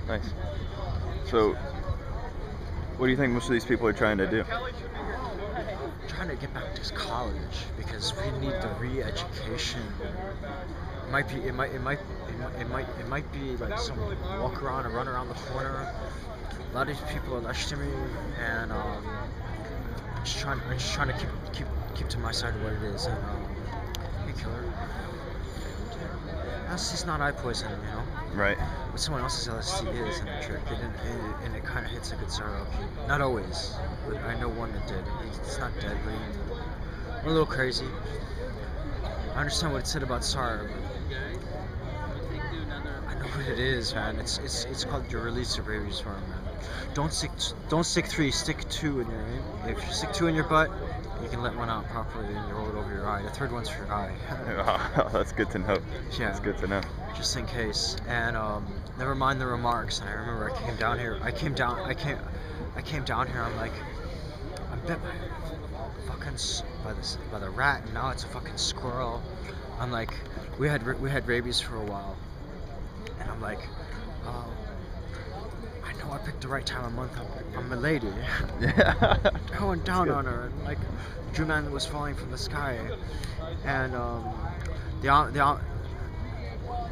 Nice. So, what do you think most of these people are trying to do? Trying to get back to college because we need the re-education. It might be like some walk around or run around the corner. A lot of these people are less to me, and I'm just trying to keep to my side of what it is. And hey, killer, that's just not eye poison, you know. Right. What someone else's LSD is in a trick, and it kind of hits like a Tsar LP. Not always, but I know one that did. It's not deadly. We're a little crazy. I understand what it said about Tsar, but I know what it is, man. It's called your release of rabies worm, man. Don't stick 3, stick 2 in your. If you stick 2 in your butt, you can let one out properly and you roll it over your eye. The third one's for your eye. Oh, that's good to know. Yeah. That's good to know. Just in case. And never mind the remarks. And I remember I came down here. I came down here. I'm like, I'm bit by the rat, and now it's a fucking squirrel. I'm like, we had rabies for a while, and I'm like, oh, I know I picked the right time of month. I'm a lady. Yeah. Going down on her, and like, Drew Man was falling from the sky, and the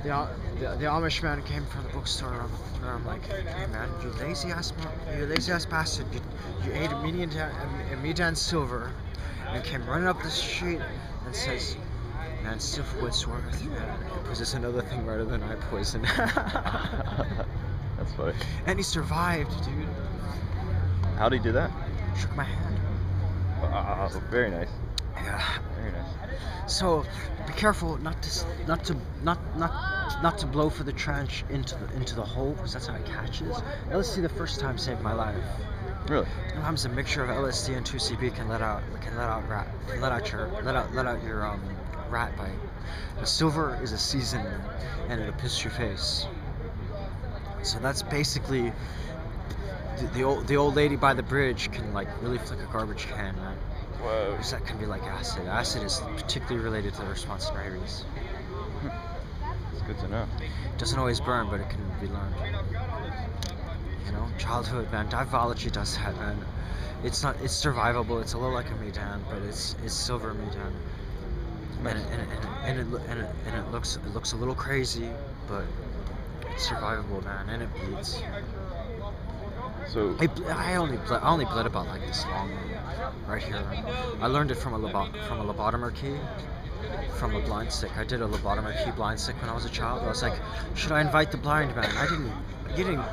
Amish man came from the bookstore. I'm like, hey man, you lazy ass bastard, you ate a meat and silver, and came running up the street and says, man, Steve Woodsworth, man, he possesses another thing rather than eye poison. That's funny. And he survived, dude. How'd he do that? Shook my hand. Very nice. Yeah. Very nice. So be careful not to blow for the trench into the hole, because that's how it catches. LSD the first time saved my life. Really? Sometimes a mixture of LSD and 2CB can let out your rat bite. The silver is a seasoning, and it'll piss your face. So that's basically the old lady by the bridge can like really flick a garbage can, man. Whoa. Because that can be like acid. Acid is particularly related to the response to rabies. It's good to know. It doesn't always burn, but it can be learned. You know, childhood, man. Divology does that, man. It's survivable. It's a little like a medan, but it's silver medan. Nice. And it looks a little crazy, but it's survivable, man, and it bleeds. So I only bled about like this long, right here. I learned it from a lobotomer key, from a blind stick. I did a lobotomer key blind stick when I was a child. I was like, should I invite the blind man? You didn't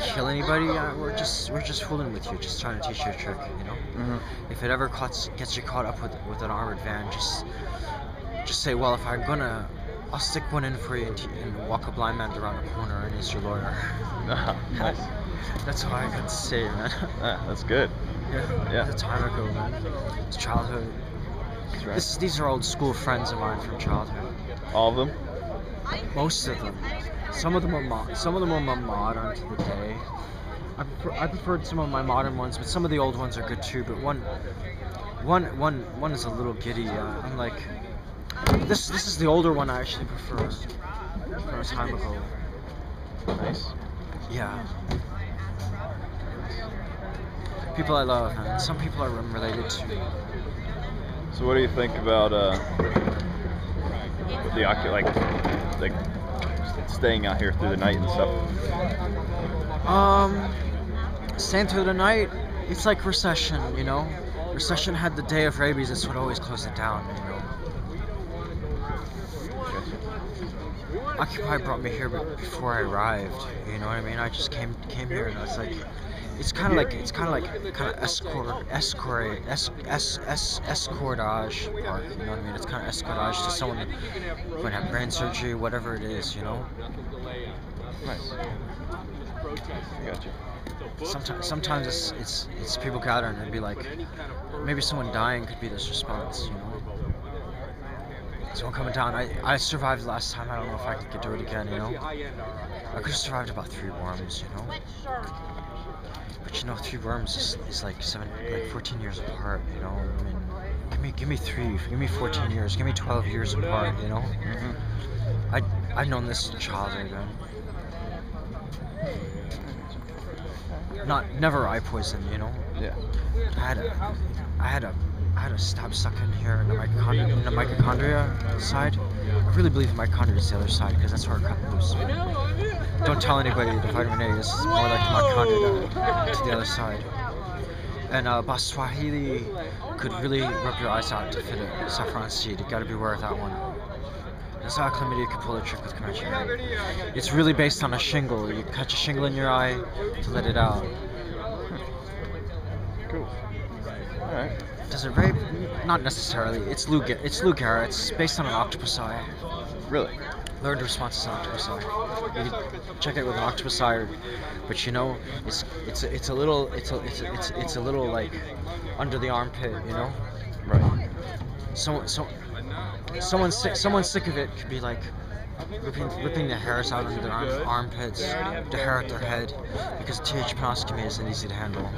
kill anybody. We're just fooling with you, just trying to teach you a trick, you know. Mm-hmm. If it ever gets you caught up with an armored van, just say, well, if I'm gonna, I'll stick one in for you and walk a blind man around a corner and he's your lawyer. Nice. That's all I got to say, man. That's good. Yeah. It's a time ago, man. It's childhood. That's right. These are old school friends of mine from childhood. All of them? Most of them. Some of them are modern to the day. I preferred some of my modern ones, but some of the old ones are good too. But one is a little giddy. I'm like, this is the older one I actually prefer. From a time ago. Nice. Yeah. People I love, man. Some people I'm related to. So what do you think about like staying out here through the night and stuff? Staying through the night, it's like recession, you know. Recession had the day of rabies. That's what always closed it down, you know. Occupy brought me here before I arrived. You know what I mean? I just came here, and I was like, it's kind of like escortage park. You know what I mean? It's kind of escortage to someone who might have brain surgery, whatever it is. You know. Nice. I got you. Sometimes it's people gathering and be like, maybe someone dying could be this response. You know. Someone coming down. I survived last time. I don't know if I could do it again, you know. I could have survived about 3 worms, you know. But you know, 3 worms is like 14 years apart, you know. I mean, give me 3, give me 14 years, give me 12 years apart, you know. Mm-hmm. I've known this since childhood, man. Never eye poison, you know. Yeah. I had a stab stuck in here in the mitochondria side. I really believe the mitochondria is the other side because that's where it cut loose. Don't tell anybody the vitamin A is more like the mitochondria to the other side. And Baswahili could really rub your eyes out to fit a saffron seed. You gotta beware of that one. That's how chlamydia could pull a trick with Comanche. It's really based on a shingle. You catch a shingle in your eye to let it out. Cool. All right. Does it very? Not necessarily. It's Lou Gehrig. It's based on an octopus eye. Really? Learned responses on octopus eye. You can check it with an octopus eye, but you know, it's a little like under the armpit, you know. Right. Someone sick of it could be like ripping the hairs out under their armpits, the hair at their head, because TH penoscopy isn't easy to handle.